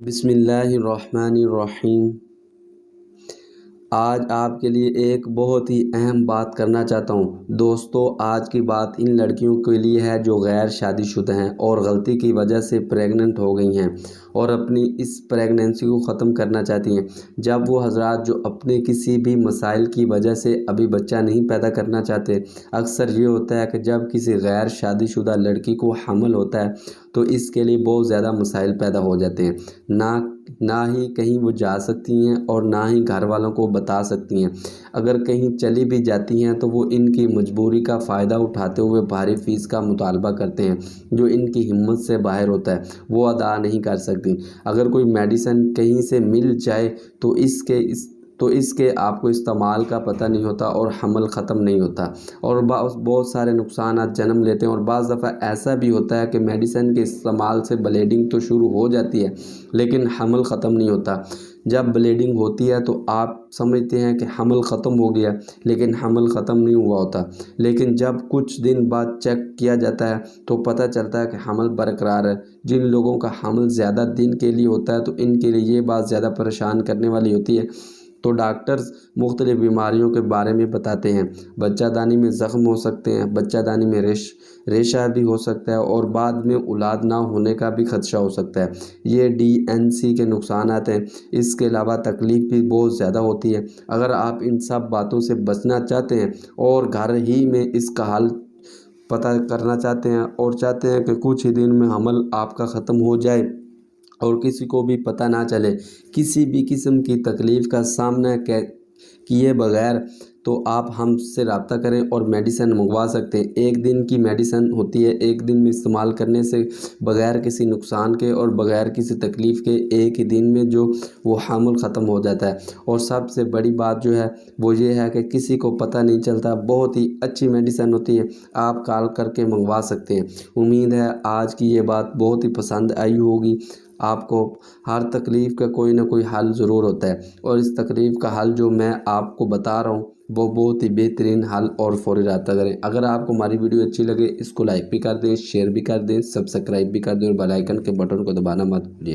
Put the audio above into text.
بسم اللہ الرحمن الرحیم۔ آج آپ کے لیے ایک بہت ہی اہم بات کرنا چاہتا ہوں دوستو۔ آج کی بات ان لڑکیوں کے لیے ہے جو غیر شادی شدہ ہیں اور غلطی کی وجہ سے پریگننٹ ہو گئی ہیں اور اپنی اس پریگننسی کو ختم کرنا چاہتی ہیں۔ جب وہ حضرات جو اپنے کسی بھی مسائل کی وجہ سے ابھی بچہ نہیں پیدا کرنا چاہتے، اکثر یہ ہوتا ہے کہ جب کسی غیر شادی شدہ لڑکی کو حمل ہوتا ہے تو اس کے لیے بہت زیادہ مسائل پیدا ہو جاتے ہیں۔ نہ ہی کہیں وہ جا سکتی ہیں اور نہ ہی گھر والوں کو بتا سکتی ہیں۔ اگر کہیں چلی بھی جاتی ہیں تو وہ ان کی مجبوری کا فائدہ اٹھاتے ہوئے بھاری فیس کا مطالبہ کرتے ہیں جو ان کی ہمت سے باہر ہوتا ہے، وہ ادا نہیں کر سکتی۔ اگر کوئی میڈیسن کہیں سے مل جائے تو اس کے آپ کو استعمال کا پتہ نہیں ہوتا اور حمل ختم نہیں ہوتا اور بہت سارے نقصانات جنم لیتے ہیں۔ اور بعض دفعہ ایسا بھی ہوتا ہے کہ میڈیسن کے استعمال سے بلیڈنگ تو شروع ہو جاتی ہے لیکن حمل ختم نہیں ہوتا۔ جب بلیڈنگ ہوتی ہے تو آپ سمجھتے ہیں کہ حمل ختم ہو گیا لیکن حمل ختم نہیں ہوا ہوتا، لیکن جب کچھ دن بعد چیک کیا جاتا ہے تو پتہ چلتا ہے کہ حمل برقرار ہے۔ جن لوگوں کا حمل زیادہ دن کے لیے ہوتا ہے تو ان کے لیے یہ بات زیادہ پریشان کرنے والی ہوتی ہے، تو ڈاکٹرز مختلف بیماریوں کے بارے میں بتاتے ہیں۔ بچہ دانی میں زخم ہو سکتے ہیں، بچہ دانی میں ریشہ بھی ہو سکتا ہے اور بعد میں اولاد نہ ہونے کا بھی خدشہ ہو سکتا ہے۔ یہ DNC کے نقصانات ہیں۔ اس کے علاوہ تکلیف بھی بہت زیادہ ہوتی ہے۔ اگر آپ ان سب باتوں سے بچنا چاہتے ہیں اور گھر ہی میں اس کا حل پتہ کرنا چاہتے ہیں اور چاہتے ہیں کہ کچھ ہی دن میں حمل آپ کا ختم ہو جائے اور کسی کو بھی پتہ نہ چلے، کسی بھی قسم کی تکلیف کا سامنا کیے بغیر، تو آپ ہم سے رابطہ کریں اور میڈیسن منگوا سکتے ہیں۔ 1 دن کی میڈیسن ہوتی ہے، 1 دن میں استعمال کرنے سے بغیر کسی نقصان کے اور بغیر کسی تکلیف کے 1 ہی دن میں جو وہ حمل ختم ہو جاتا ہے۔ اور سب سے بڑی بات جو ہے وہ یہ ہے کہ کسی کو پتہ نہیں چلتا، بہت ہی اچھی میڈیسن ہوتی ہے، آپ کال کر کے منگوا سکتے ہیں۔ امید ہے آج کی یہ بات بہت ہی پسند آئی ہوگی آپ کو۔ ہر تکلیف کا کوئی نہ کوئی حل ضرور ہوتا ہے اور اس تکلیف کا حل جو میں آپ کو بتا رہا ہوں وہ بہت ہی بہترین حل اور فوری رابطہ کریں۔ اگر آپ کو ہماری ویڈیو اچھی لگے اس کو لائک بھی کر دیں، شیئر بھی کر دیں، سبسکرائب بھی کر دیں اور بیل آئیکن کے بٹن کو دبانا مت بھولیے۔